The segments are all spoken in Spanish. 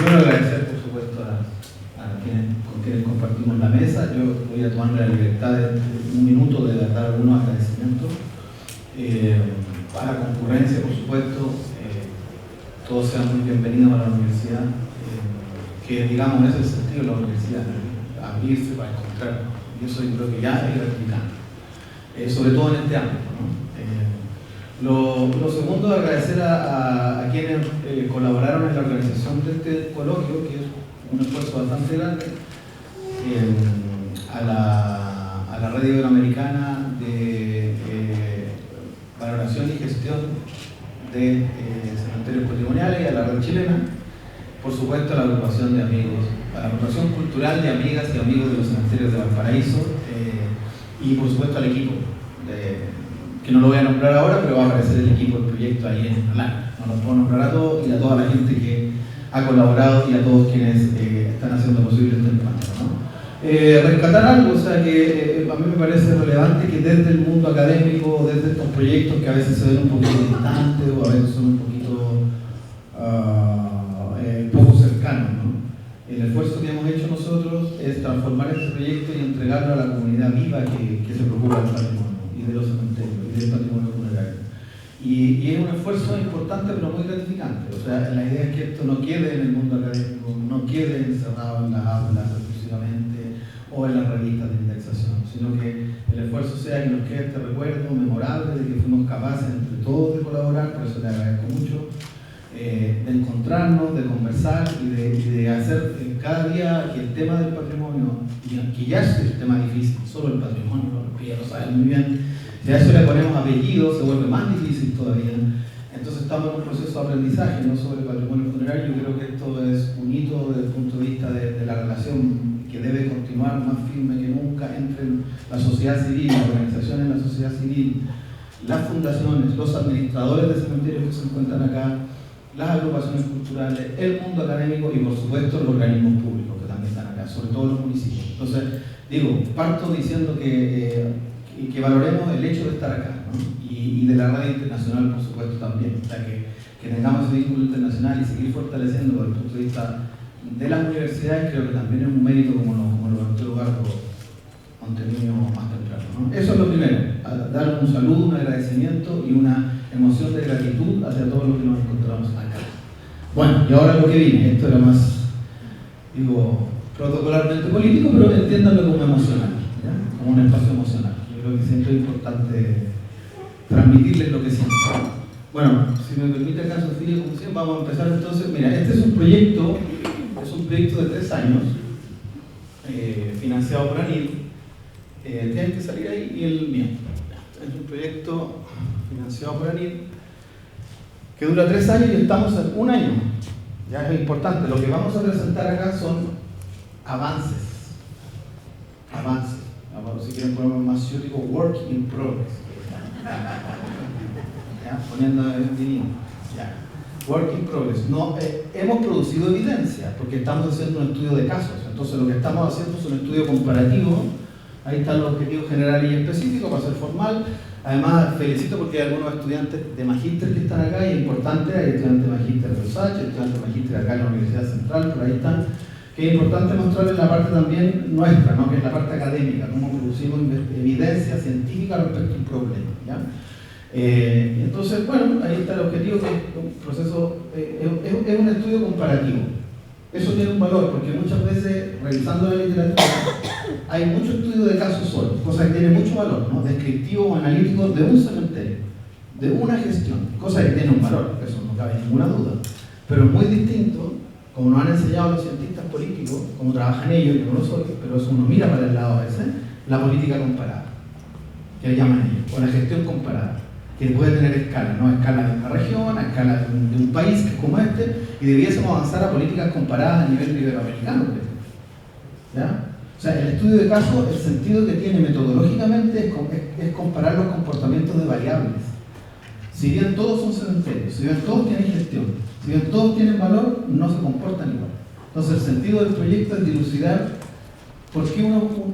Quiero agradecer, por supuesto, a con quienes compartimos la mesa. Yo voy a tomarme la libertad de un minuto de dar algunos agradecimientos. A la concurrencia, por supuesto, todos sean muy bienvenidos a la universidad, que digamos es el sentido de la universidad, abrirse para encontrarnos, y eso yo creo que ya es gratificante, sobre todo en este ámbito, ¿no? Lo segundo es agradecer a quienes colaboraron en la organización de este coloquio, que es un esfuerzo bastante grande, a la Red Iberoamericana de Valoración y Gestión de Cementerios Patrimoniales, y a la Red Chilena, por supuesto a la agrupación de amigos, a la agrupación cultural de amigas y amigos de los cementerios de Valparaíso, y por supuesto al equipo, que no lo voy a nombrar ahora, pero va a aparecer el equipo del proyecto ahí en online. No los puedo nombrar a todos, y a toda la gente que ha colaborado y a todos quienes están haciendo posible este encuentro, ¿no? Rescatar algo, o sea, que a mí me parece relevante que desde el mundo académico, desde estos proyectos que a veces se ven un poquito distantes o a veces son un poquito poco cercanos, ¿no? El esfuerzo que hemos hecho nosotros es transformar este proyecto y entregarlo a la comunidad viva que se preocupa del patrimonio y de los cementerios y del patrimonio funerario. Y es un esfuerzo importante pero muy gratificante. O sea, la idea es que esto no quede en el mundo académico, no quede encerrado en las aulas exclusivamente o en las revistas de indexación, sino que el esfuerzo sea que nos quede este recuerdo memorable de que fuimos capaces entre todos de colaborar, por eso le agradezco mucho, de encontrarnos, de conversar y de hacer cada día que el tema del patrimonio, que ya es el tema difícil, solo el patrimonio, ya lo saben muy bien, si a eso le ponemos apellido se vuelve más difícil todavía. Entonces estamos en un proceso de aprendizaje, no sobre el patrimonio funerario. Yo creo que esto es un hito desde el punto de vista de la relación que debe continuar más firme que nunca entre la sociedad civil, las organizaciones de la sociedad civil, las fundaciones, los administradores de cementerios que se encuentran acá, las agrupaciones culturales, el mundo académico y por supuesto los organismos públicos que también están acá, sobre todo los municipios. Entonces, digo, parto diciendo que valoremos el hecho de estar acá, ¿no? Y de la radio internacional, por supuesto, también. O sea, que tengamos ese vínculo internacional y seguir fortaleciendo desde el punto de vista de las universidades, creo que también es un mérito como lo planteó Eduardo Montemiño más temprano, ¿no? Eso es lo primero, dar un saludo, un agradecimiento y una emoción de gratitud hacia todos los que nos encontramos acá. Bueno, y ahora lo que viene, esto era más, digo, protocolarmente político, pero entiéndanlo como emocional, ¿ya? Como un espacio emocional. Yo creo que siempre es importante transmitirles lo que siento. Bueno, si me permite acá, Sofía, como siempre, vamos a empezar entonces. Mira, este es un proyecto de 3 años, financiado por ANIL. Tienen que salir ahí y el mío. Es un proyecto financiado por ANIL que dura 3 años y estamos en 1 año. Ya es importante. Lo que vamos a presentar acá son avances. Si quieren ponerlo más ciútico, work in progress. ¿Ya? Poniendo en vinilo. Ya. Work in progress. No, hemos producido evidencia porque estamos haciendo un estudio de casos. Entonces lo que estamos haciendo es un estudio comparativo. Ahí están los objetivos generales y específicos para ser formal. Además, felicito porque hay algunos estudiantes de magíster que están acá y es importante, hay estudiantes de magíster de USACH, estudiantes de magíster acá en la Universidad Central, por ahí están, que es importante mostrarles la parte también nuestra, ¿no? Que es la parte académica, cómo producimos evidencia científica respecto a un problema, ¿ya? Entonces, bueno, ahí está el objetivo, que es un proceso, es un estudio comparativo. Eso tiene un valor, porque muchas veces, revisando la literatura, hay mucho estudio de casos solos, cosa que tiene mucho valor, ¿no? Descriptivo o analítico de un cementerio, de una gestión, cosa que tiene un valor, eso no cabe ninguna duda. Pero es muy distinto, como nos han enseñado los cientistas políticos, como trabajan ellos, yo no lo soy, pero eso uno mira para el lado a veces, la política comparada, que le llaman ellos, o la gestión comparada, que puede tener escala, ¿no? Escala de una región, a escala de un país que es como este, y debiésemos avanzar a políticas comparadas a nivel iberoamericano, ¿ya? O sea, el estudio de caso, el sentido que tiene metodológicamente es comparar los comportamientos de variables. Si bien todos son cementerios, si bien todos tienen gestión, si bien todos tienen valor, no se comportan igual. Entonces el sentido del proyecto es dilucidar por qué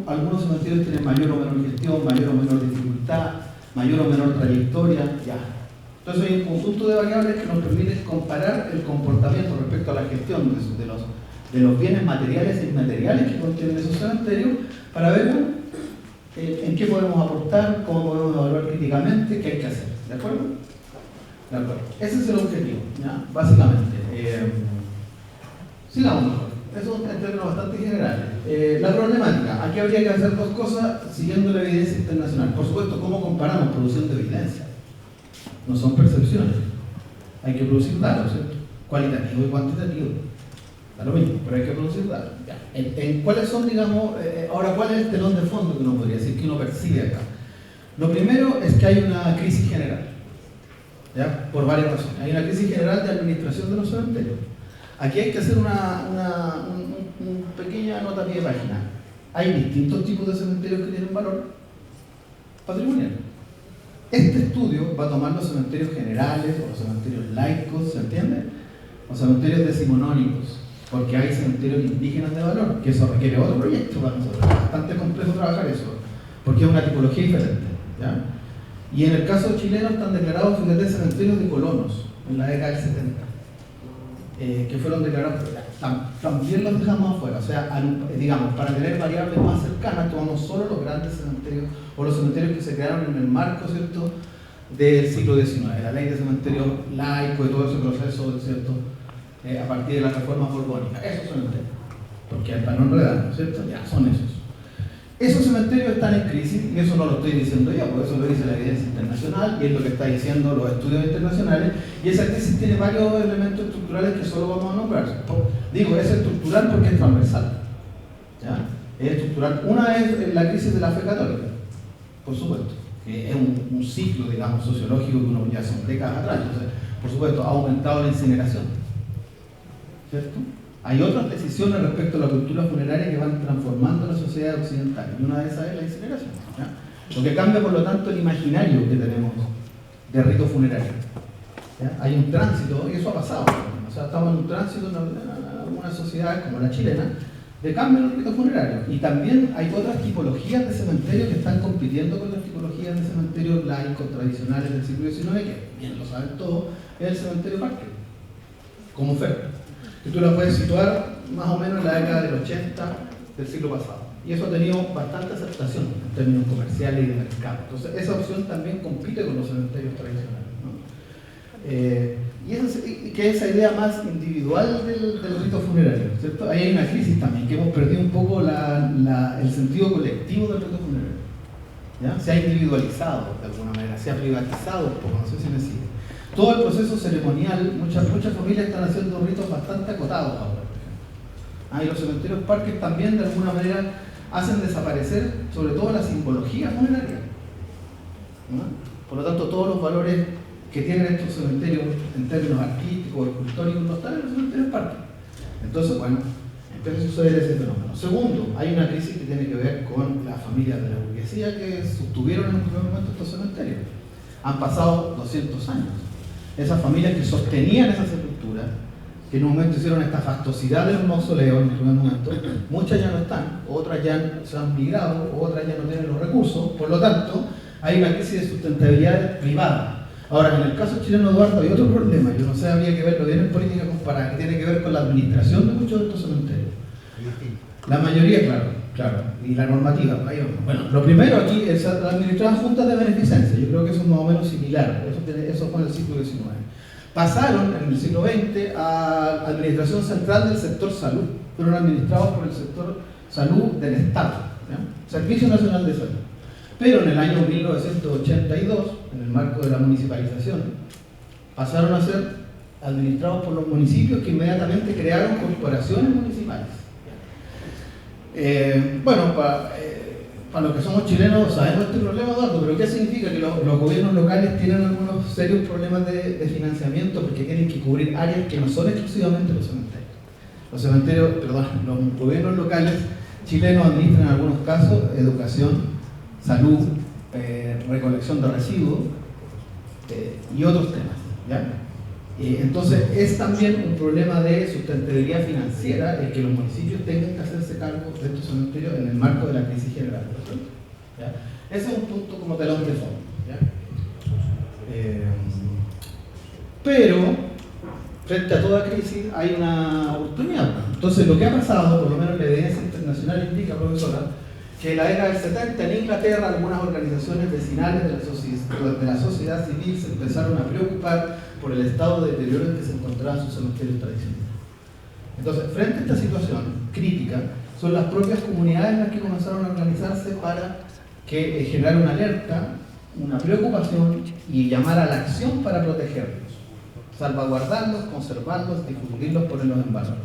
algunos cementerios tienen mayor o menor gestión, mayor o menor dificultad, mayor o menor trayectoria, ya. Entonces hay un conjunto de variables que nos permiten comparar el comportamiento respecto a la gestión de los bienes materiales e inmateriales que contienen esos cementerios para ver en qué podemos aportar, cómo podemos evaluar críticamente, qué hay que hacer. ¿De acuerdo? De acuerdo. Ese es el objetivo, ¿ya? Básicamente. Sigamos mejor. Eso en términos bastante generales. La problemática. Aquí habría que hacer dos cosas siguiendo la evidencia internacional. Por supuesto, ¿cómo comparamos producción de evidencia? No son percepciones. Hay que producir datos, ¿cierto? Cualitativo y cuantitativo. Da lo mismo, pero hay que producir datos. Ya. ¿Cuáles son, digamos, ahora cuál es el telón de fondo que uno podría decir, que uno percibe acá? Lo primero es que hay una crisis general, ¿ya? Por varias razones. Hay una crisis general de administración de los cementerios. Aquí hay que hacer una pequeña nota a pie de página. Hay distintos tipos de cementerios que tienen valor patrimonial. Este estudio va a tomar los cementerios generales o los cementerios laicos, ¿se entiende? Los cementerios decimonónicos, porque hay cementerios indígenas de valor, que eso requiere otro proyecto para nosotros. Es bastante complejo trabajar eso, porque es una tipología diferente, ¿ya? Y en el caso chileno están declarados, fíjate, cementerios de colonos en la década del 70, que fueron declarados, también los dejamos afuera. O sea, digamos, para tener variables más cercanas, tomamos solo los grandes cementerios o los cementerios que se crearon en el marco, ¿cierto?, del siglo XIX, la ley de cementerio laico y todo ese proceso, ¿cierto?, a partir de las reformas borbónicas. Esos cementerios, porque para no enredarnos, ¿cierto?, ya son esos. Esos cementerios están en crisis, y eso no lo estoy diciendo yo, porque eso lo dice la evidencia internacional, y es lo que están diciendo los estudios internacionales, y esa crisis tiene varios elementos estructurales que solo vamos a nombrar. Digo, es estructural porque es transversal, ¿ya? Es estructural. Una es la crisis de la fe católica, por supuesto, que es un ciclo, digamos, sociológico que uno ya son décadas atrás. Entonces, por supuesto, ha aumentado la incineración, ¿cierto? Hay otras decisiones respecto a la cultura funeraria que van transformando la sociedad occidental, y una de esas es la incineración, ¿ya? Lo que cambia, por lo tanto, el imaginario que tenemos de rito funerario, ¿ya? Hay un tránsito, y eso ha pasado, o sea, estamos en un tránsito en algunas sociedades, como la chilena, de cambio en el rito funerario. Y también hay otras tipologías de cementerios que están compitiendo con las tipologías de cementerios laicos tradicionales del siglo XIX, que bien lo saben todos, es el cementerio parque, como oferta. Y tú la puedes situar más o menos en la década del 80 del siglo pasado. Y eso ha tenido bastante aceptación en términos comerciales y de mercado. Entonces, esa opción también compite con los cementerios tradicionales, ¿no? Y que es esa idea más individual del rito funerario, ¿cierto? Ahí hay una crisis también, que hemos perdido un poco el sentido colectivo del rito funerario, ¿ya? Se ha individualizado de alguna manera, se ha privatizado un poco, no sé si me sigue. Todo el proceso ceremonial, muchas familias están haciendo ritos bastante acotados ahora, por ejemplo. Y los cementerios parques también de alguna manera hacen desaparecer sobre todo la simbología funeraria, ¿no? Por lo tanto, todos los valores que tienen estos cementerios en términos artísticos, escultóricos, no están en los cementerios parques. Entonces, bueno, empieza a suceder ese fenómeno. Segundo, hay una crisis que tiene que ver con las familias de la burguesía que sostuvieron en un primer momento estos cementerios. Han pasado 200 años. Esas familias que sostenían esa sepultura, que en un momento hicieron esta fastuosidad de los mausoleos en el primer momento, muchas ya no están, otras ya se han migrado, otras ya no tienen los recursos, por lo tanto, hay una crisis de sustentabilidad privada. Ahora, en el caso chileno, Eduardo, hay otro problema, yo no sé, había que verlo bien en política comparada, que tiene que ver con la administración de muchos de estos cementerios. La mayoría, claro, y la normativa, ahí vamos. Bueno, lo primero aquí es la administración juntas de beneficencia, yo creo que eso es más o menos similar, eso fue en el siglo XIX. Pasaron en el siglo XX a administración central del sector salud, fueron administrados por el sector salud del Estado, ¿ya? Servicio Nacional de Salud. Pero en el año 1982, en el marco de la municipalización, pasaron a ser administrados por los municipios que inmediatamente crearon corporaciones municipales. Bueno, para los que somos chilenos sabemos este problema, Eduardo, pero ¿qué significa? Que los gobiernos locales tienen algunos serios problemas de financiamiento porque tienen que cubrir áreas que no son exclusivamente los cementerios. Los gobiernos locales chilenos administran en algunos casos educación, salud, recolección de residuos y otros temas, ¿ya? Entonces es también un problema de sustentabilidad financiera el que los municipios tengan que hacerse cargo de estos cementerios en el marco de la crisis general, ¿ya? Ese es un punto como telón de fondo, ¿ya? Pero, frente a toda crisis, hay una oportunidad. Entonces, lo que ha pasado, por lo menos la evidencia internacional indica, profesora, que en la década del 70 en Inglaterra algunas organizaciones vecinales de la sociedad civil se empezaron a preocupar por el estado de deterioro en que se encontraban sus cementerios tradicionales. Entonces, frente a esta situación crítica, son las propias comunidades las que comenzaron a organizarse para generar una alerta, una preocupación y llamar a la acción para protegerlos, salvaguardarlos, conservarlos, difundirlos, ponerlos en valor.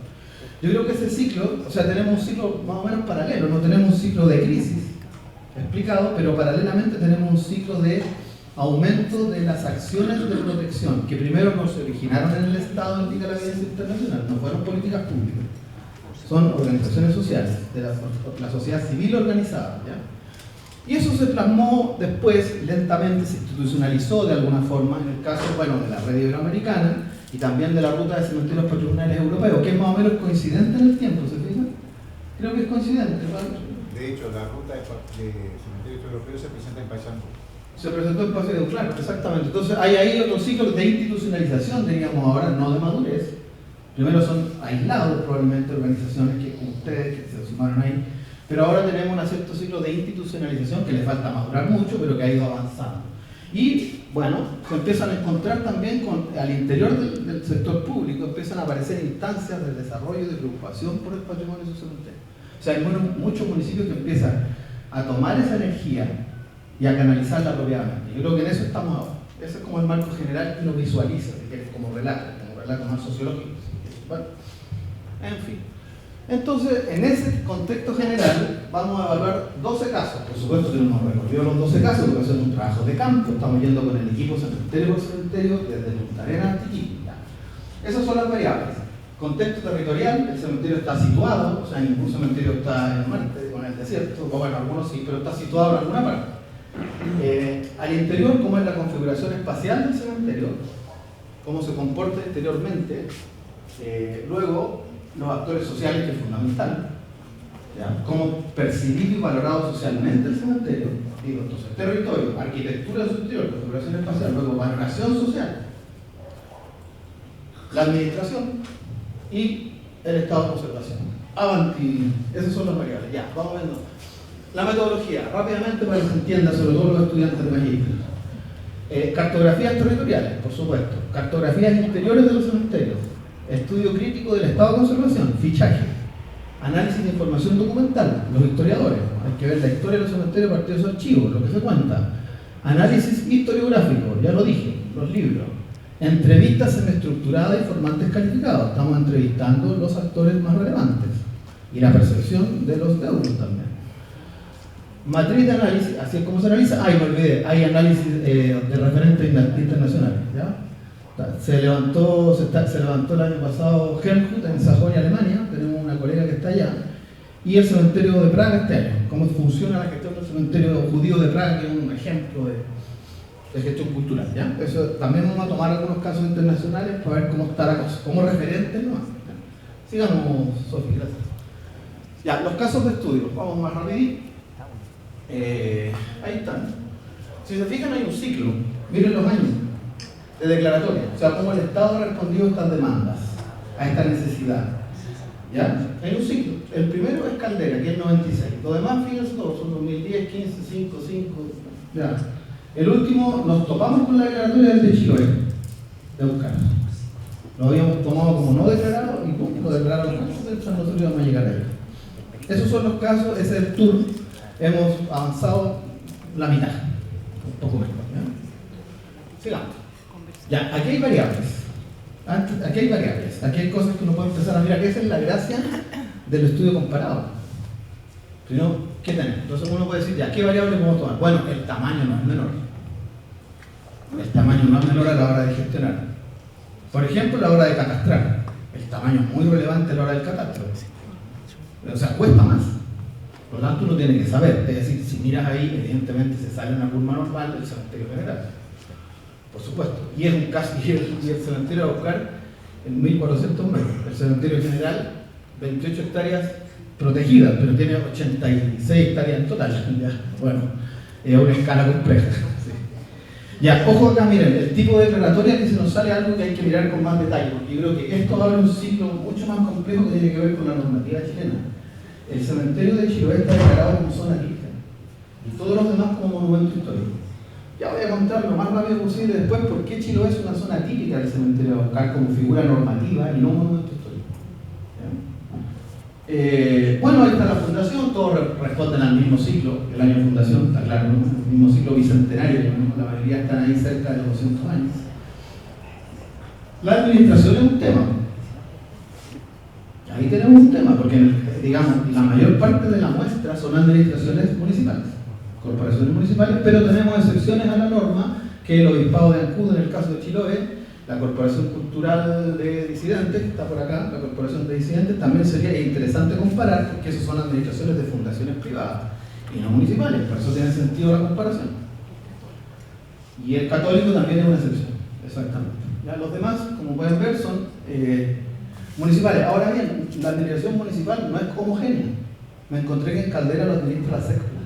Yo creo que ese ciclo, o sea, tenemos un ciclo más o menos paralelo, no tenemos un ciclo de crisis explicado, pero paralelamente tenemos un ciclo de aumento de las acciones de protección, que primero no se originaron en el Estado, indica la evidencia internacional, no fueron políticas públicas, son organizaciones sociales, de la sociedad civil organizada, ¿ya? Y eso se plasmó después, lentamente se institucionalizó de alguna forma, en el caso, bueno, de la red iberoamericana y también de la ruta de cementerios patrimoniales europeos, que es más o menos coincidente en el tiempo, ¿se fijan? Creo que es coincidente, ¿vale? De hecho, la ruta de cementerios europeos se presenta en Paysandú. Se presentó en Paysandú, claro, exactamente. Entonces hay ahí otro ciclo de institucionalización, diríamos ahora, no de madurez. Primero son aislados probablemente organizaciones que, como ustedes, que se sumaron ahí, pero ahora tenemos un cierto ciclo de institucionalización que le falta madurar mucho, pero que ha ido avanzando. Y, bueno, se empiezan a encontrar también al interior del sector público, empiezan a aparecer instancias de desarrollo y de preocupación por el patrimonio de su cementerio. O sea, hay muchos municipios que empiezan a tomar esa energía y a canalizarla apropiadamente. Yo creo que en eso estamos ahora. Ese es como el marco general que uno visualiza, que es como relato más sociológico. Bueno, en fin. Entonces, en ese contexto general, vamos a evaluar 12 casos. Por supuesto que no hemos recorrido los 12 casos, porque hacemos un trabajo de campo. Estamos yendo con el equipo cementerio por cementerio desde Punta Arenas hasta Iquique. Esas son las variables. Contexto territorial, el cementerio está situado, o sea, ningún cementerio está en el mar, en el desierto, o bueno, algunos sí, pero está situado en alguna parte. Al interior, cómo es la configuración espacial del cementerio, cómo se comporta exteriormente, luego los actores sociales, que es fundamental, ¿ya? Cómo percibido y valorado socialmente el cementerio, digo, entonces territorio, arquitectura de su interior, configuración espacial, luego valoración social, la administración y el estado de conservación. Avanti, esas son las variables. Ya, vamos viendo. La metodología, rápidamente para que se entienda, sobre todo los estudiantes de magíster. Cartografías territoriales, por supuesto. Cartografías interiores de los cementerios. Estudio crítico del estado de conservación. Fichaje. Análisis de información documental. Los historiadores. Hay que ver la historia de los cementerios a partir de sus archivos, lo que se cuenta. Análisis historiográfico, ya lo dije, los libros. Entrevistas semiestructuradas y formantes calificados. Estamos entrevistando los actores más relevantes. Y la percepción de los deudos también. Matriz de análisis, así es como se analiza. Me olvidé, hay análisis de referentes internacionales. ¿Ya? Se levantó el año pasado Helmut en Sajonia, Alemania. Tenemos una colega que está allá. Y el cementerio de Praga este año. Cómo funciona la gestión del cementerio judío de Praga, que es un ejemplo de gestión cultural, ¿ya? Eso también vamos a tomar algunos casos internacionales para ver cómo está la cosa, como referentes nomás. Sigamos, Sofi, gracias. Ya, los casos de estudio, vamos más rapidito. Ahí están. Si se fijan, hay un ciclo, miren los años de declaratoria, o sea, cómo el Estado ha respondido a estas demandas, a esta necesidad. ¿Ya? Hay un ciclo. El primero es Caldera, que es el 96. Los demás, fíjense todos, son 2010, 15, 5, 5, ya. El último, nos topamos con la declaratoria del de Chiloé, de Euskadi. Lo habíamos tomado como no declarado y como lo declararon antes, nosotros íbamos a llegar ahí. Esos son los casos, ese es el tour. Hemos avanzado la mitad, un poco menos. ¿Ya? Sigamos. Ya, aquí hay variables. Aquí hay cosas que uno puede empezar a mirar, que esa es la gracia del estudio comparado. Primero, ¿qué tenemos? Entonces uno puede decir, ya, ¿qué variable podemos tomar? Bueno, el tamaño no es menor. El tamaño no es menor a la hora de gestionar. Por ejemplo, a la hora de catastrar. El tamaño es muy relevante a la hora del catastro. O sea, cuesta más. Por lo tanto, uno tiene que saber. Es decir, si miras ahí, evidentemente se sale una curva normal del cementerio general. Por supuesto. Y es un caso, y el cementerio va a buscar en 1400 metros. El cementerio general, 28 hectáreas protegidas, pero tiene 86 hectáreas en total. Ya, bueno, es una escala compleja. Sí. Ya, ojo acá, miren, el tipo de declaratoria que se nos sale algo que hay que mirar con más detalle, porque yo creo que esto abre un ciclo mucho más complejo que tiene que ver con la normativa chilena. El cementerio de Chiloé está declarado como zona típica y todos los demás como monumento histórico. Ya voy a contar lo más rápido posible después por qué Chiloé es una zona típica del cementerio de Baucal como figura normativa y no monumento histórico. Bueno, ahí está la fundación, todos responden al mismo ciclo, el año de fundación, está claro, ¿no? El mismo ciclo bicentenario, la mayoría están ahí cerca de los 200 años. La administración es un tema. Ahí tenemos un tema, porque digamos, la mayor parte de la muestra son administraciones municipales, corporaciones municipales, pero tenemos excepciones a la norma, que el Obispado de Ancud en el caso de Chiloé, la Corporación Cultural de Disidentes, que está por acá, la Corporación de Disidentes, también sería interesante comparar, porque esas son administraciones de fundaciones privadas y no municipales, por eso tiene sentido la comparación. Y el católico también es una excepción, exactamente. Ya los demás, como pueden ver, son municipales. Ahora bien, la administración municipal no es homogénea. Me encontré que en Caldera lo administra la SECPLA,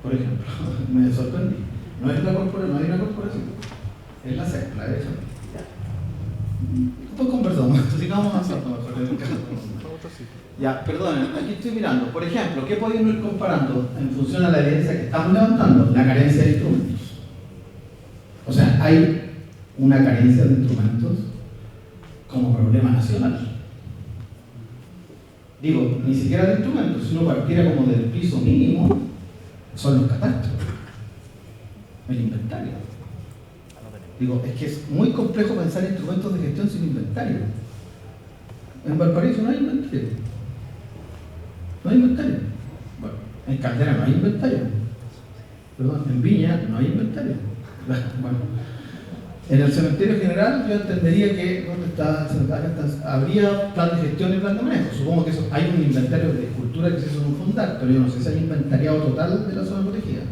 por ejemplo. Me sorprendí. No hay una corporación. Es la SECPLA, de hecho. Después conversamos, sigamos avanzando mejor en el caso. Ya, perdonen, aquí estoy mirando. Por ejemplo, ¿qué podemos ir comparando en función a la evidencia que estamos levantando? La carencia de instrumentos. O sea, hay una carencia de instrumentos como problema nacional. Digo, ni siquiera de instrumentos, sino partiera como del piso mínimo, son los catastros, el inventario. Digo, es que es muy complejo pensar en instrumentos de gestión sin inventario. En Valparaíso no hay inventario. No hay inventario. Bueno, en Caldera no hay inventario. Perdón, en Viña no hay inventario. Bueno, en el cementerio general yo entendería que ¿dónde está? Habría plan de gestión y plan de manejo. Supongo que eso, hay un inventario de cultura que se hizo en un fundar, pero yo no sé si hay inventariado total de la zona protegida.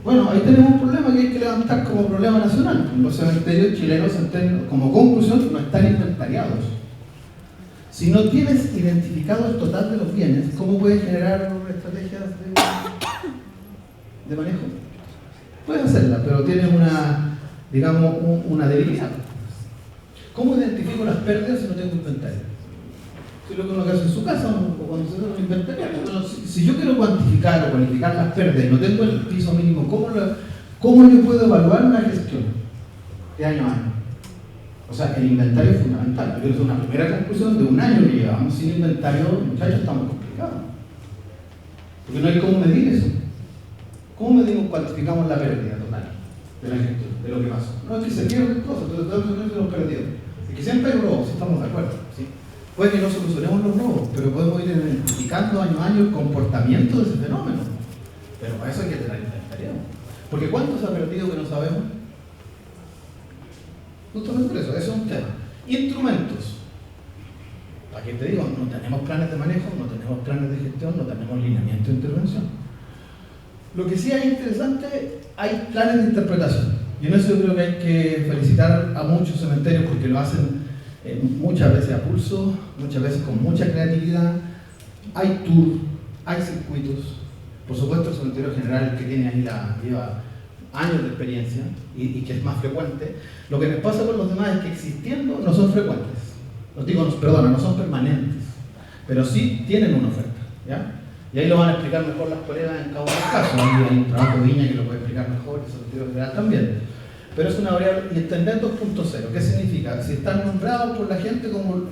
Bueno, ahí tenemos un problema que hay que levantar como problema nacional. Los cementerios chilenos, como conclusión, no están inventariados. Si no tienes identificado el total de los bienes, ¿cómo puedes generar estrategias de manejo? Puedes hacerla, pero tienes una debilidad. ¿Cómo identifico las pérdidas si no tengo inventario? Si lo que uno hace en su casa o cuando se hace un inventario. Bueno, si yo quiero cuantificar o cualificar las pérdidas y no tengo el piso mínimo, ¿cómo yo puedo evaluar una gestión de año a año? O sea, el inventario es fundamental. Yo creo que es una primera conclusión de un año que llevamos sin inventario, muchachos, estamos complicados. Porque no hay cómo medir eso. ¿Cómo medimos, cuantificamos la pérdida total de la gestión, de lo que pasó? No es que se pierden cosas, pero todos los se los perdió. Es que siempre hay robos, si estamos de acuerdo. ¿Sí? Puede que no solucionemos los robos, pero podemos ir identificando año a año el comportamiento de ese fenómeno. Pero para eso hay que tener inventario. Porque ¿cuánto se ha perdido que no sabemos? Justamente por eso es un tema. Instrumentos. ¿Para qué te digo? No tenemos planes de manejo, no tenemos planes de gestión, no tenemos lineamiento de intervención. Lo que sí es interesante, hay planes de interpretación. Y en eso yo creo que hay que felicitar a muchos cementerios porque lo hacen muchas veces a pulso, muchas veces con mucha creatividad. Hay tours, hay circuitos. Por supuesto el cementerio general que tiene ahí lleva años de experiencia y que es más frecuente. Lo que les pasa con los demás es que existiendo no son frecuentes. No son permanentes, pero sí tienen una oferta, ¿ya? Y ahí lo van a explicar mejor las colegas en cada uno de los casos. Hay un trabajo de Viña que lo puede explicar mejor, el cementerio general también. Pero es una variable, y entender 2.0. ¿Qué significa? Si están nombrados por la gente como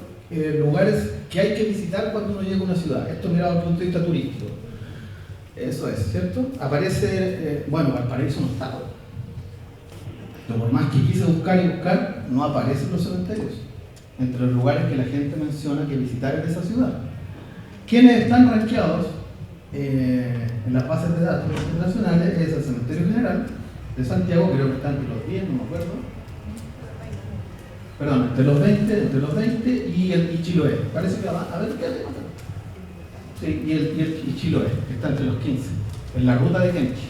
lugares que hay que visitar cuando uno llega a una ciudad. Esto mirado desde el punto de vista turístico. Eso es, ¿cierto? Aparece, Valparaíso no está. Pero por más que quise buscar, no aparecen los cementerios entre los lugares que la gente menciona que visitar en esa ciudad. Quienes están rankeados en las bases de datos internacionales es el Cementerio General de Santiago, creo que está entre los 10, no me acuerdo. Perdón, entre los 20 y Chiloé. Parece que va a ver qué hace. Sí, y Chiloé, que está entre los 15, en la ruta de Kenchi.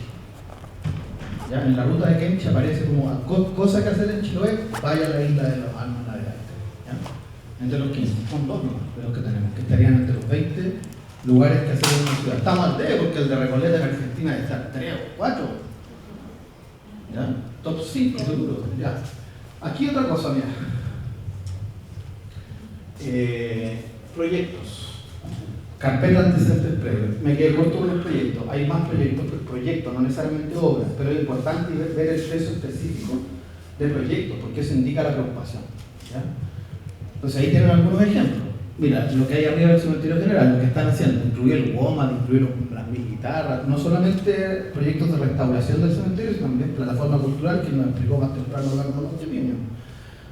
Ya, en la ruta de Kenchi aparece como cosa que hacer en Chiloé, vaya a la isla de los Almas Navegantes. Entre los 15, son dos de los que tenemos, que estarían entre los 20 lugares que hacer en una ciudad. Estamos al debe porque el de Recoleta en Argentina está 3 o 4. ¿Ya? Top 5 seguro. ¿Ya? Aquí otra cosa, mira. Proyectos. Carpeta de antecedentes previos. Me quedé corto con el proyecto. Hay más proyectos, no necesariamente obras, pero es importante ver el peso específico del proyecto, porque eso indica la preocupación. ¿Ya? Entonces ahí tienen algunos ejemplos. Mira, lo que hay arriba del cementerio general, lo que están haciendo, incluir el WOMAD, incluir las mil guitarras, no solamente proyectos de restauración del cementerio, sino también plataforma cultural, que nos explicó más temprano Carlos Montemino.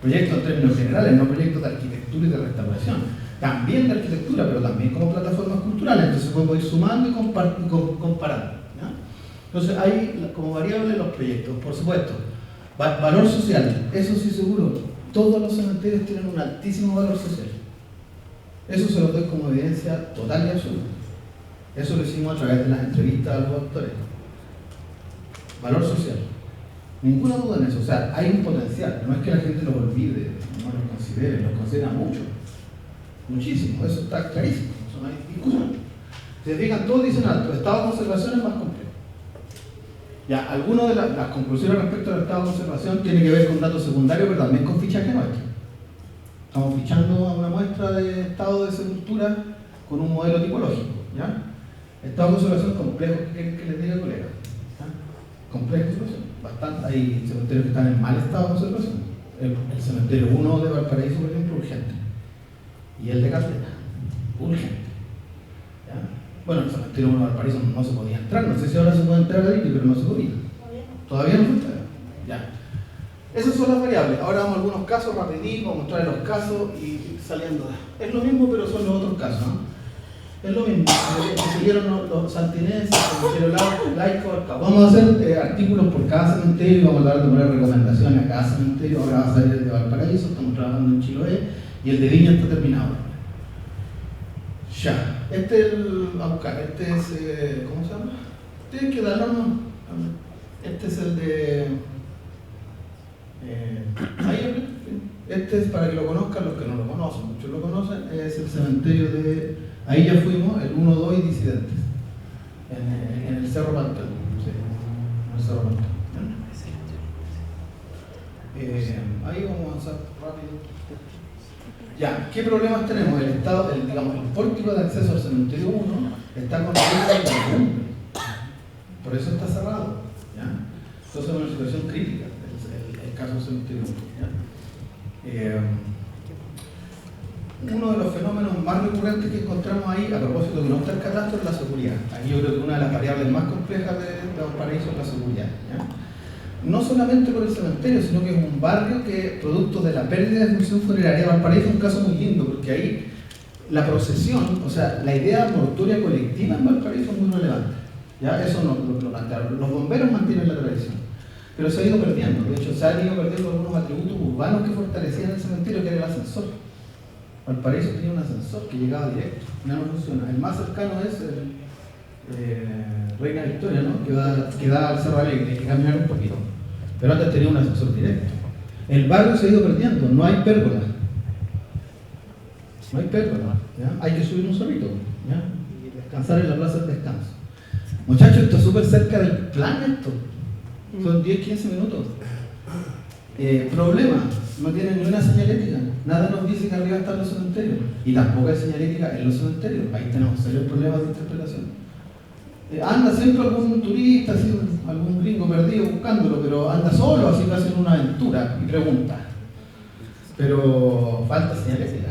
Proyectos en términos generales, no proyectos de arquitectura y de restauración. También de arquitectura, pero también como plataformas culturales. Entonces podemos ir sumando y comparando. ¿Ya? Entonces hay como variable los proyectos, por supuesto. Valor social, eso sí seguro. Todos los cementerios tienen un altísimo valor social. Eso se lo doy como evidencia total y absoluta. Eso lo hicimos a través de las entrevistas a los autores. Valor social. Ninguna duda en eso. O sea, hay un potencial. No es que la gente los olvide, no los considere, los considera mucho. Muchísimo. Eso está clarísimo. Eso no hay discusión. Si se fijan, todos dicen alto. Estado de conservación es más complejo. Ya, algunas de las conclusiones respecto al estado de conservación tienen que ver con datos secundarios, pero también con fichaje nuestro. Estamos fichando a una muestra de estado de sepultura con un modelo tipológico. ¿Ya? Estado de conservación complejo, ¿qué quieren que les diga, colega? ¿Ya? Complejo de conservación. Bastante, hay cementerios que están en mal estado de conservación. El cementerio 1 de Valparaíso, por ejemplo, urgente. Y el de Caldera, urgente. ¿Ya? Bueno, el cementerio 1 de Valparaíso no se podía entrar. No sé si ahora se puede entrar ahí, pero no se podía. Todavía no se entra. Ya. Esas son las variables. Ahora vamos a algunos casos rapidito, vamos a mostrarles los casos y saliendo. Es lo mismo, pero son los otros casos. ¿No? Es lo mismo. Siguieron los santineses, el laico. Vamos a hacer artículos por cada cementerio y vamos a hablar de poner recomendaciones a cada cementerio. Ahora va a salir el de Valparaíso, estamos trabajando en Chiloé y el de Viña está terminado. Ya. Este es el. A buscar. Este es. ¿Cómo se llama? Tienen que darlo, ¿no? Este es el de. Este es para que lo conozcan los que no lo conocen, muchos lo conocen, es el cementerio de, ahí ya fuimos, el 1-2 y Disidentes, en el Cerro Pantano, sí, en el Cerro Pantano. Ahí vamos a avanzar rápido. Ya, ¿qué problemas tenemos? El estado, digamos, el pórtico de acceso al cementerio 1 está construido por eso está cerrado, ¿ya? Entonces es una situación crítica. Caso cementerio. Uno de los fenómenos más recurrentes que encontramos ahí, a propósito de que no está el catastro, es la seguridad. Aquí yo creo que una de las variables más complejas de Valparaíso es la seguridad. ¿Ya? No solamente por el cementerio, sino que es un barrio que, producto de la pérdida de función funeraria, Valparaíso es un caso muy lindo, porque ahí la procesión, o sea, la idea mortuoria colectiva en Valparaíso es muy relevante. ¿Ya? Eso lo plantearon. Los bomberos mantienen la tradición. Pero se ha ido perdiendo. De hecho, se han ido perdiendo algunos atributos urbanos que fortalecían el cementerio, que era el ascensor. Valparaíso tenía un ascensor que llegaba directo, ya no funciona. El más cercano es el Reina Victoria, ¿no? que da al Cerro Alegre, hay que caminar un poquito. Pero antes tenía un ascensor directo. El barrio se ha ido perdiendo, no hay pérgola. No hay pérgola, ¿ya? Hay que subir un cerrito, ¿ya? Y descansar en la plaza del descanso. Muchachos, esto es súper cerca del plan esto. Son 10-15 minutos. Problema, no tienen ni una señalética. Nada nos dice que arriba están los cementerios. Y tampoco hay señalética en los cementerios. Ahí tenemos serios problemas de interpretación. Anda siempre algún turista, así, algún gringo perdido buscándolo, pero anda solo, así que hacen una aventura y pregunta. Pero falta señalética.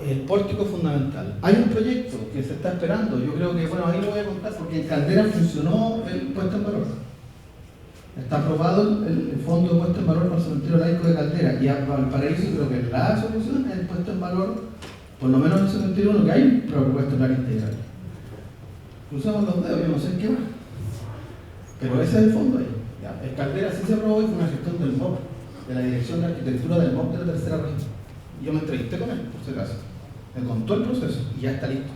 El pórtico es fundamental. Hay un proyecto que se está esperando, yo creo que, bueno, ahí lo voy a contar porque en Caldera funcionó el puesto en valor. Está aprobado el fondo de puesto en valor para el cementerio laico de Caldera y a Valparaíso creo que la solución es el puesto en valor, por lo menos en el cementerio 1 que hay propuesto en plan integral. Cruzamos los dedos, yo no sé en qué va. Pero ese es el fondo ahí. Ya, el Caldera sí se aprobó y fue una gestión del MOP, de la Dirección de Arquitectura del MOP de la tercera región. Yo me entrevisté con él, por si acaso. Me contó el proceso y ya está listo.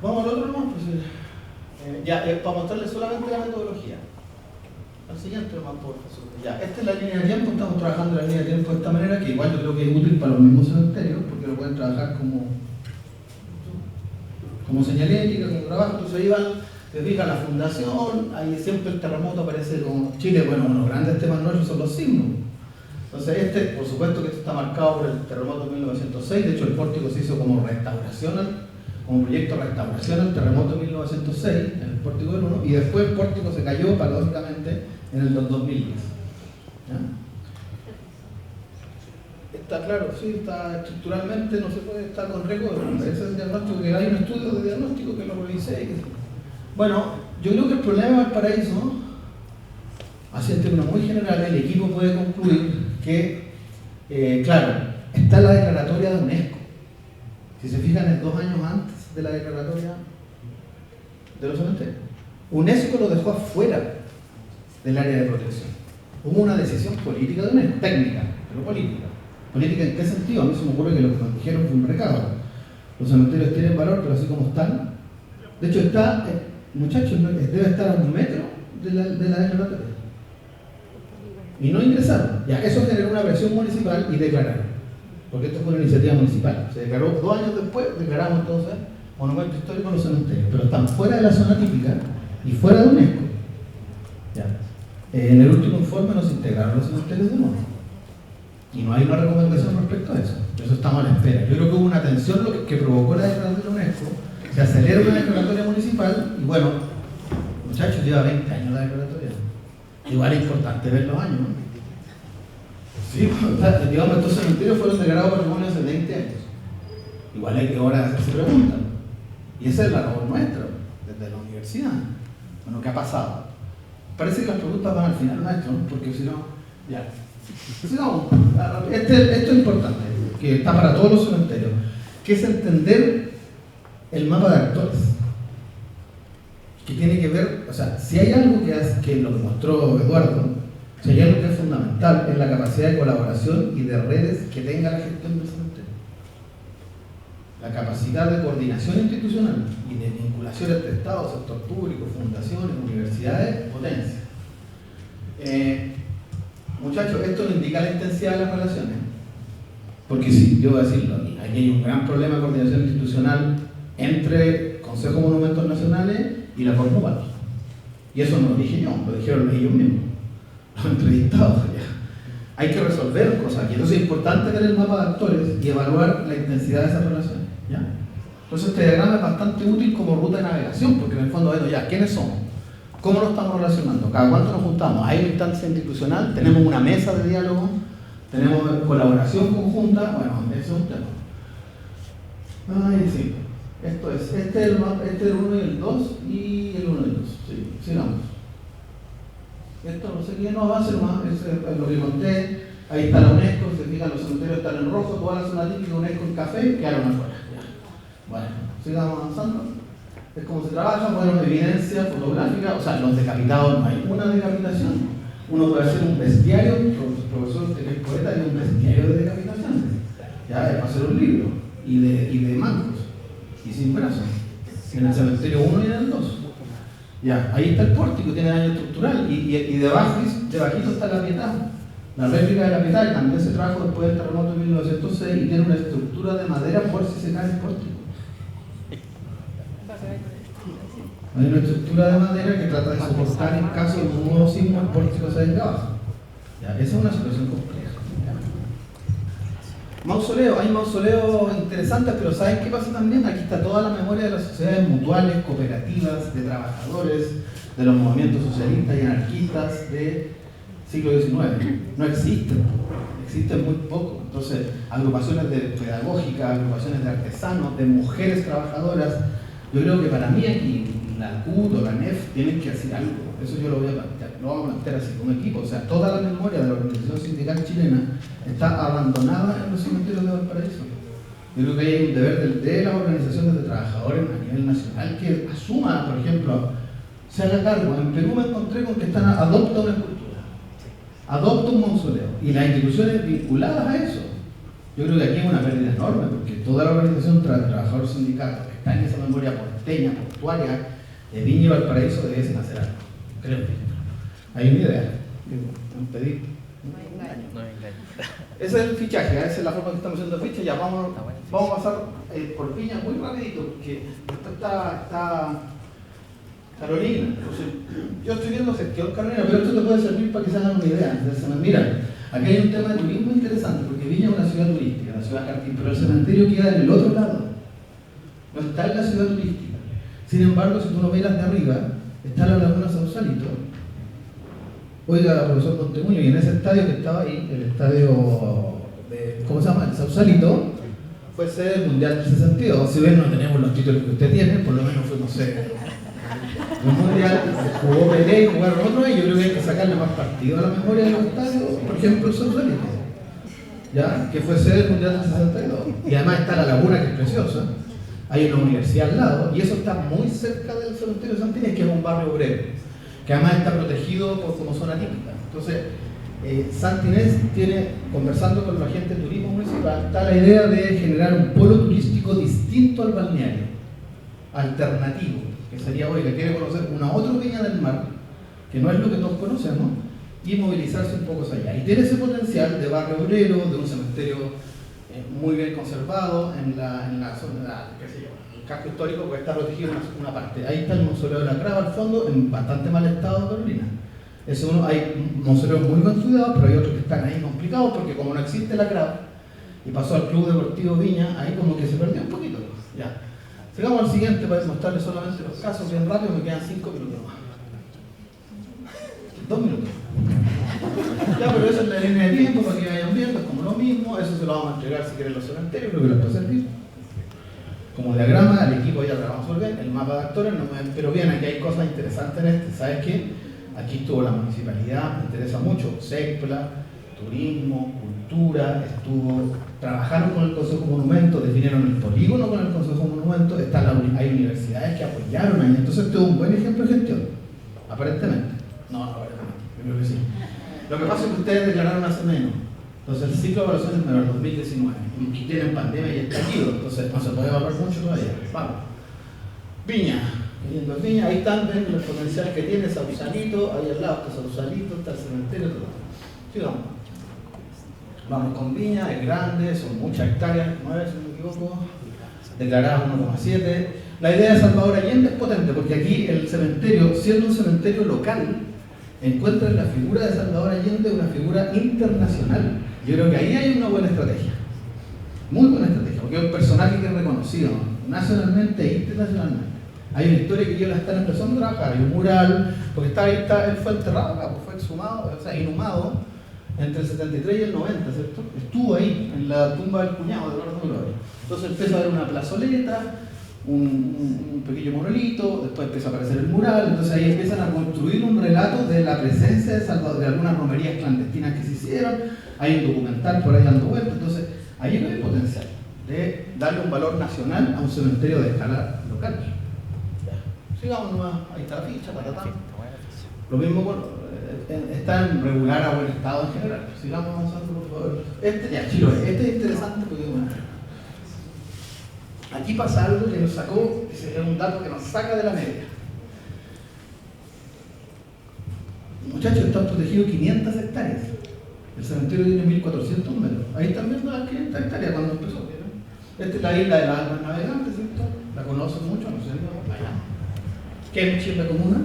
Vamos al otro nomás, pues, para mostrarles solamente la metodología. Al siguiente nomás, por favor. Ya, esta es la línea de tiempo, estamos trabajando la línea de tiempo de esta manera, que igual yo creo que es útil para los mismos cementerios, porque lo pueden trabajar como señalética, como trabajo. Entonces ahí van Se fija la fundación, ahí siempre el terremoto aparece como Chile, bueno, unos grandes temas nuestros son los sismos. Entonces por supuesto que esto está marcado por el terremoto de 1906, de hecho el pórtico se hizo como restauración, como proyecto de restauración al terremoto de 1906, en el pórtico del 1, y después el pórtico se cayó paradójicamente en el 2010. ¿Ya? Está claro, sí, está estructuralmente, no se puede estar con riesgo, ese es el diagnóstico, que hay un estudio de diagnóstico que lo revisé. Bueno, yo creo que el problema de Valparaíso, así en términos muy generales, el equipo puede concluir que, claro, está la declaratoria de UNESCO. Si se fijan, es 2 años antes de la declaratoria de los cementerios. UNESCO lo dejó afuera del área de protección. Hubo una decisión política de UNESCO, técnica, pero política. ¿Política en qué sentido? A mí se me ocurre que lo que nos dijeron fue un recado. Los cementerios tienen valor, pero así como están. De hecho, está, muchachos, debe estar a 1 metro de la declaratoria. Y no ingresaron. Ya, eso generó una presión municipal y declararon. Porque esto fue una iniciativa municipal. Se declaró 2 años después, declaramos entonces monumento histórico en los cementerios. Pero están fuera de la zona típica y fuera de UNESCO. Ya. En el último informe nos integraron los cementerios de nuevo. Y no hay una recomendación respecto a eso. Por eso estamos a la espera. Yo creo que hubo una tensión que provocó la declaratoria de UNESCO. Se acelera una declaratoria municipal y bueno, muchachos, lleva 20 años la declaratoria. Igual es importante ver los años, ¿no? Sí, digamos, estos cementerios fueron declarados patrimonio hace 20 años. Igual hay que ahora hacerse preguntas. Y esa es la labor nuestra, desde la universidad. Bueno, ¿qué ha pasado? Parece que las preguntas van al final, maestro, ¿no? Porque si no, ya. Sigamos. Esto es importante, que está para todos los cementerios, que es entender el mapa de actores. Que tiene que ver, o sea, si hay algo que lo mostró Eduardo, si hay algo que es fundamental, es la capacidad de colaboración y de redes que tenga la gestión del cementerio. La capacidad de coordinación institucional y de vinculación entre Estado, sector público, fundaciones, universidades, potencia. Muchachos, esto no indica la intensidad de las relaciones. Porque sí, yo voy a decirlo, aquí hay un gran problema de coordinación institucional entre Consejo de Monumentos Nacionales y la Cornubat. Y eso no lo dije yo, lo dijeron ellos mismos, los entrevistados. Ya. Hay que resolver cosas aquí. Entonces es importante ver el mapa de actores y evaluar la intensidad de esas relaciones. ¿Ya? Entonces este diagrama es bastante útil como ruta de navegación, porque en el fondo, bueno, ya, ¿quiénes somos? ¿Cómo nos estamos relacionando? ¿Cada cuánto nos juntamos? ¿Hay una instancia institucional? ¿Tenemos una mesa de diálogo? ¿Tenemos colaboración conjunta? Bueno, eso es un tema. Ay, sí. Esto es, este es el 1 y el 2 y el 1 y el 2. Sí, sigamos. Esto no sé qué, no avance más, es lo que conté. Ahí está la UNESCO, se fijan, los cementerios están en rojo, toda la zona típica UNESCO en café, quedaron afuera. Bueno, sigamos avanzando. Es como se trabaja, bueno, evidencia fotográfica, o sea, los decapitados no hay una decapitación. Uno puede hacer un bestiario, el profesor que es poeta, hay un bestiario de decapitaciones. Ya, es para hacer un libro, y de mancos, y sin brazos. En el cementerio 1 y en el 2. Ya, ahí está el pórtico, tiene daño estructural, y debajito está la Pietà. La réplica de la Pietà, que también se trajo después del terremoto de 1906 y tiene una estructura de madera por si se cae el pórtico. Hay una estructura de madera que trata de soportar en caso de un nuevo sismo el pórtico se venga abajo. Esa es una situación compleja. Mausoleo, hay mausoleos interesantes, pero ¿saben qué pasa también? Aquí está toda la memoria de las sociedades mutuales, cooperativas, de trabajadores, de los movimientos socialistas y anarquistas del siglo XIX. No existen muy poco. Entonces, agrupaciones pedagógicas, agrupaciones de artesanos, de mujeres trabajadoras. Yo creo que para mí aquí la CUT o la NEF tienen que hacer algo. Eso yo lo voy a plantear. Lo vamos a plantear así como equipo. O sea, toda la memoria de la organización sindical chilena está abandonada en los cementerios de Valparaíso. Yo creo que hay un deber de las organizaciones de trabajadores a nivel nacional que asuma, por ejemplo, se haga cargo. En Perú me encontré con que adopta una escultura, adopta un mausoleo y las instituciones vinculadas a eso. Yo creo que aquí hay una pérdida enorme porque toda la organización de trabajadores sindicatos que está en esa memoria porteña, portuaria, de Viña y Valparaíso debiesen hacer algo. Creo que hay una idea, un pedido. No hay engaño. Ese es el fichaje, esa es la forma que estamos haciendo ficha. Ya vamos a pasar por Viña muy rapidito porque esto está Carolina. Entonces, yo estoy viendo gestión Carolina, pero esto te puede servir para que se hagan una idea. Mira, aquí hay un tema de turismo interesante, porque Viña es una ciudad turística, la ciudad Jardín, pero el cementerio queda en el otro lado. No está en la ciudad turística. Sin embargo, si tú lo miras de arriba, está la Laguna Sausalito. Oiga, profesor Montemuño, y en ese estadio que estaba ahí, el estadio de, ¿cómo se llama? El Sausalito, fue sede del Mundial del 62. Si ven, no tenemos los títulos que usted tiene, por lo menos fuimos sede. El Mundial jugó Pelé y jugaron otros, y yo creo que hay que sacarle más partido a la memoria de los estadios, por ejemplo, el Sausalito, ¿ya? Que fue sede del Mundial del 62. Y además está la laguna, que es preciosa. Hay una universidad al lado, y eso está muy cerca del cementerio de Santines, que es un barrio obrero, que además está protegido como zona típica. Entonces, Santines tiene, conversando con la gente de turismo municipal, está la idea de generar un polo turístico distinto al balneario, alternativo, que sería, oiga, quiere conocer una otra Viña del Mar, que no es lo que todos conocemos, y movilizarse un poco hacia allá. Y tiene ese potencial de barrio obrero, de un cementerio muy bien conservado en la zona, qué sé yo, el casco histórico, porque está protegido una parte. Ahí está el mausoleo de la Crava al fondo, en bastante mal estado de Carolina. Hay mausoleos muy bien cuidados, pero hay otros que están ahí complicados, porque como no existe la Crava y pasó al Club Deportivo Viña, ahí como que se perdió un poquito. Ya. Sigamos al siguiente para mostrarles solamente los casos bien rápido, me quedan 5 minutos más. 2 minutos. Ya, pero esa es la línea de tiempo para que vayan viendo, es como lo mismo, eso se lo vamos a entregar si quieren los cementerios, creo que les puede servir. Como diagrama, el equipo ya trabajamos muy bien, el mapa de actores, pero bien, aquí hay cosas interesantes en este. ¿Sabes qué? Aquí estuvo la municipalidad, me interesa mucho, SECPLA, turismo, cultura, trabajaron con el Consejo Monumento, definieron el polígono con el Consejo Monumento, hay universidades que apoyaron ahí, entonces este es un buen ejemplo de gestión, aparentemente. No, aparentemente, yo creo que sí. Lo que pasa es que ustedes declararon hace menos, entonces el ciclo de evaluación es menor, 2019, y tienen pandemia y estallido, entonces no se puede evaluar mucho todavía. Vamos. Viña. Viña, ahí están, ven el potencial que tiene Sausalito, ahí al lado está Sausalito, está el cementerio, todo. Sigamos. Vamos con Viña, es grande, son muchas hectáreas, 9 si no me equivoco, declaradas 1,7. La idea de Salvador Allende es potente, porque aquí el cementerio, siendo un cementerio local, encuentra en la figura de Salvador Allende una figura internacional. Yo creo que ahí hay una buena estrategia, muy buena estrategia, porque es un personaje que es reconocido nacionalmente e internacionalmente. Hay una historia que ellos la están empezando a trabajar, hay un mural, porque él fue enterrado acá, fue exhumado, o sea, inhumado entre el 73 y el 90, ¿cierto? Estuvo ahí, en la tumba del cuñado de Eduardo Gloria. Entonces empieza a haber una plazoleta, un pequeño monolito, después empieza a aparecer el mural, entonces ahí empiezan a construir un relato de la presencia de Salvador, de algunas romerías clandestinas que se hicieron, hay un documental por ahí dando vueltas, entonces ahí hay potencial de darle un valor nacional a un cementerio de escala local. Sigamos nomás, ahí está la ficha, patatán. Lo mismo, está en regular a buen estado en general. Sigamos avanzando, por favor. Chiloé, este es interesante porque, bueno, aquí pasa algo que nos sacó, que sería un dato que nos saca de la media. Muchachos, están protegidos 500 hectáreas. El cementerio tiene 1400 metros. Ahí están viendo las 500 hectáreas cuando empezó. Esta es la isla de las almas navegantes, ¿cierto? La conocen mucho, no sé, Kemchi, la comuna,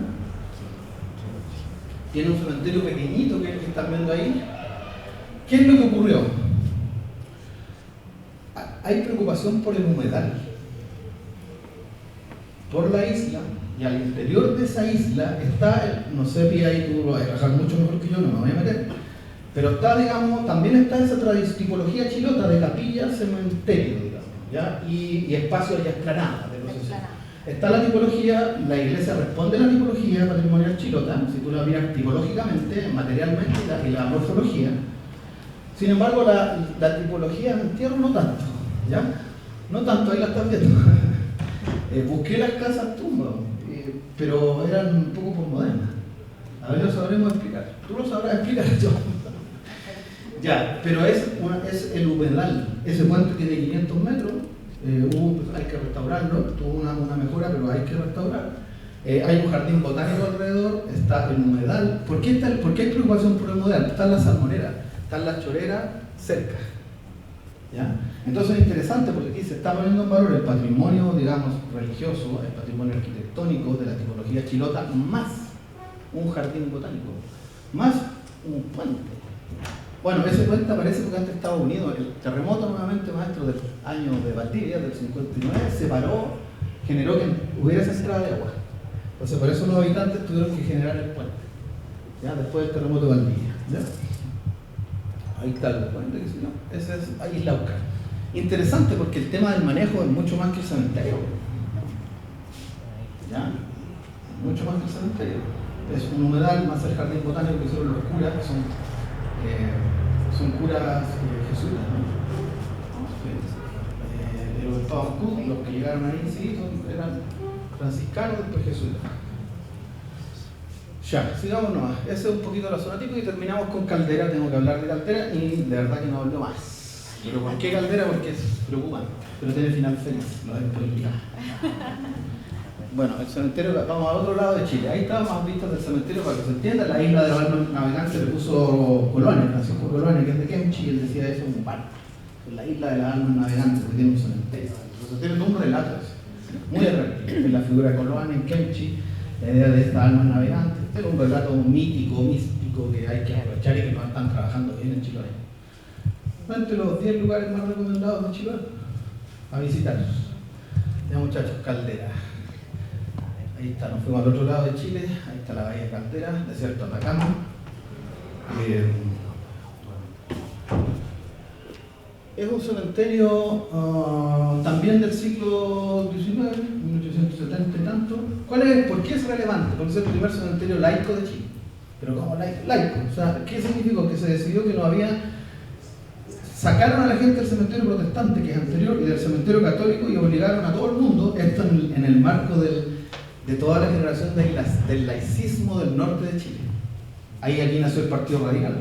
tiene un cementerio pequeñito que es el que están viendo ahí. ¿Qué es lo que ocurrió? Hay preocupación por el humedal, por la isla, y al interior de esa isla está, no sé, Pía, ahí tú lo vas a trabajar mucho mejor que yo, no me voy a meter, pero está, digamos, también está esa tipología chilota de capilla, cementerio, digamos, ¿ya? Y espacios ya esplanadas de procesión. Está la tipología, la iglesia responde a la tipología patrimonial chilota, si tú la miras tipológicamente, materialmente y la morfología. Sin embargo, la tipología en entierro no tanto, ¿ya? No tanto, ahí la están viendo. Busqué las casas tumbas, pero eran un poco postmodernas. A ver, lo sabremos explicar. Tú lo sabrás explicar yo. Ya, pero es el humedal. Ese puente tiene 500 metros. Hay que restaurarlo, tuvo una mejora, pero hay que restaurar. Hay un jardín botánico alrededor, está el humedal. ¿Por qué hay preocupación por el humedal? Están las salmoneras, están las choreras cerca. ¿Ya? Entonces es interesante porque aquí se está poniendo en valor el patrimonio, digamos, religioso, el patrimonio arquitectónico, arquitectónicos de la tipología chilota, más un jardín botánico, más un puente. Bueno, ese puente aparece porque antes Estados Unidos, el terremoto nuevamente, maestro, del año de Valdivia, del 59, separó, generó que hubiera esa entrada de agua. Entonces por eso los habitantes tuvieron que generar el puente, ¿ya? Después del terremoto de Valdivia, ¿ya? Ahí está el puente, que si no, ese es Isla Auca. Interesante porque el tema del manejo es mucho más que el cementerio, ¿ya? Mucho más que el cementerio. Es un humedal más el jardín botánico que hicieron los curas, que son curas jesuitas, ¿no? Los estados los que llegaron ahí, sí, eran franciscanos, después jesuitas. Ya, sigamos nomás. Ese es un poquito la zona típica y terminamos con Caldera. Tengo que hablar de Caldera y de verdad que no hablo más. ¿Pero por qué Caldera? Porque es preocupante, pero tiene final feliz, lo de política. Bueno, el cementerio, vamos a otro lado de Chile. Ahí está más vistas del cementerio para que se entienda. La isla de los almas navegantes le puso Coloane, Francisco Coloane, que es de Kemchi, y él decía eso en un barco. La isla de las almas navegantes, que tiene un cementerio. Entonces tiene un relato muy atractivo. En la figura de Coloane en Kemchi, la idea de estas almas navegantes. Este es un relato mítico, místico, que hay que aprovechar y que no están trabajando bien en Chiloé. Entre los 10 lugares más recomendados de Chiloé a visitar. Ya muchachos, Caldera. Ahí está, nos fuimos al otro lado de Chile, ahí está la bahía de Caldera, desierto de Atacama. Es un cementerio también del siglo XIX, 1870 y tanto. ¿Por qué es relevante? Porque es el primer cementerio laico de Chile. Pero ¿cómo laico? O sea, ¿qué significó? Que se decidió que no había... Sacaron a la gente del cementerio protestante, que es anterior, y del cementerio católico, y obligaron a todo el mundo, esto en el marco de toda la generación del laicismo del norte de Chile. Ahí aquí nació el Partido Radical,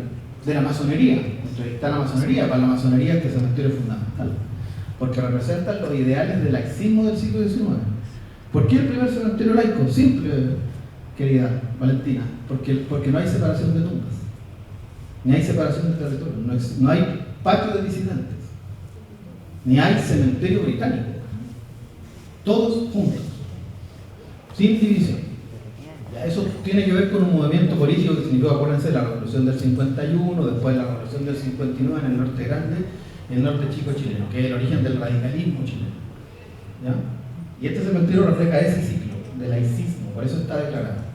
de la masonería. Entonces está la masonería. Para la masonería este cementerio es fundamental, porque representan los ideales del laicismo del siglo XIX. ¿Por qué el primer cementerio laico? Simple, querida Valentina, porque no hay separación de tumbas, ni hay separación de territorio, no hay patio de disidentes, ni hay cementerio británico, todos juntos, sin división. Ya, eso tiene que ver con un movimiento político que significó, acuérdense, la revolución del 51, después la revolución del 59 en el norte grande y el norte chico chileno, que es el origen del radicalismo chileno, ¿ya? Y este cementerio refleja ese ciclo de laicismo, por eso está declarado.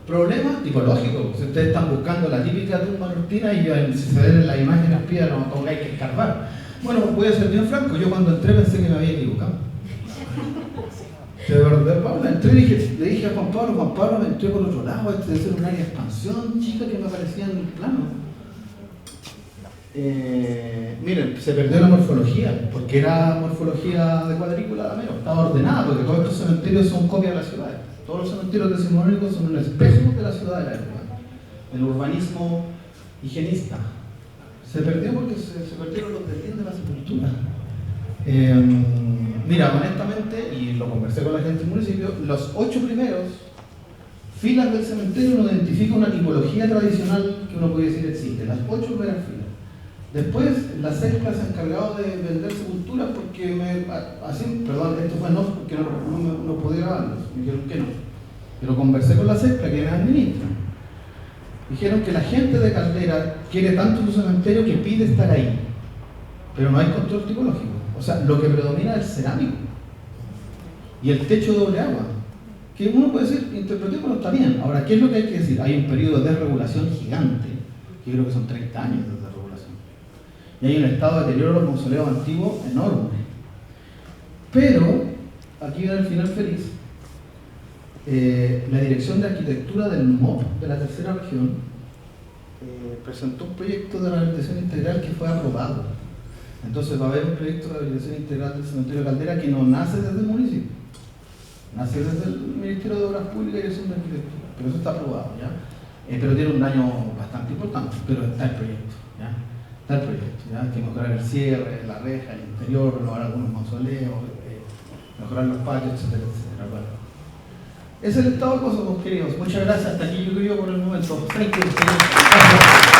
Problema tipológico, si ustedes están buscando la típica tumba nortina y si se ven en las imágenes piedras no pongáis que escarbar. Bueno, voy a ser bien franco, yo cuando entré pensé que me había equivocado. De verdad, entré y le dije a Juan Pablo, me entré por otro lado, este debe ser un área de expansión, chica, que me aparecía en el plano. Miren, se perdió la morfología, porque era morfología de cuadrícula de Amero, estaba ordenada, porque todos estos cementerios son copias de las ciudades. Todos los cementerios decimonónicos son un espejo de la ciudad de la época, el urbanismo higienista. Se perdió porque se perdieron los delíes de la sepultura. Mira, honestamente, y lo conversé con la gente del municipio, los 8 primeros filas del cementerio nos identifica una tipología tradicional que uno puede decir existe, las 8 primeras filas. Después, la CESCA se ha encargado de vender sepulturas porque esto fue no, porque no podía grabarlos, me dijeron que no. Pero conversé con la CESCA, que me administra. Dijeron que la gente de Caldera quiere tanto su cementerio que pide estar ahí, pero no hay control tipológico. O sea, lo que predomina es el cerámico y el techo de doble agua. Que uno puede decir, interpretémoslo, está bien. Ahora, ¿qué es lo que hay que decir? Hay un periodo de desregulación gigante, que creo que son 30 años de desregulación. Y hay un estado de deterioro de los mausoleos antiguos enorme. Pero, aquí viene el final feliz. La Dirección de Arquitectura del MOP de la tercera región presentó un proyecto de rehabilitación integral que fue aprobado. Entonces va a haber un proyecto de rehabilitación integral del cementerio de Caldera que no nace desde el municipio, nace desde el Ministerio de Obras Públicas y Dirección de Arquitectura, pero eso está aprobado, ¿ya? Pero tiene un daño bastante importante, pero está el proyecto, ¿ya? Está el proyecto, ¿ya? Hay que mejorar el cierre, la reja, el interior, renovar algunos mausoleos, mejorar los patios, etcétera, etcétera. Bueno, ese es el estado de cosas, queridos. Muchas gracias, hasta aquí yo creo por el momento. Thank you.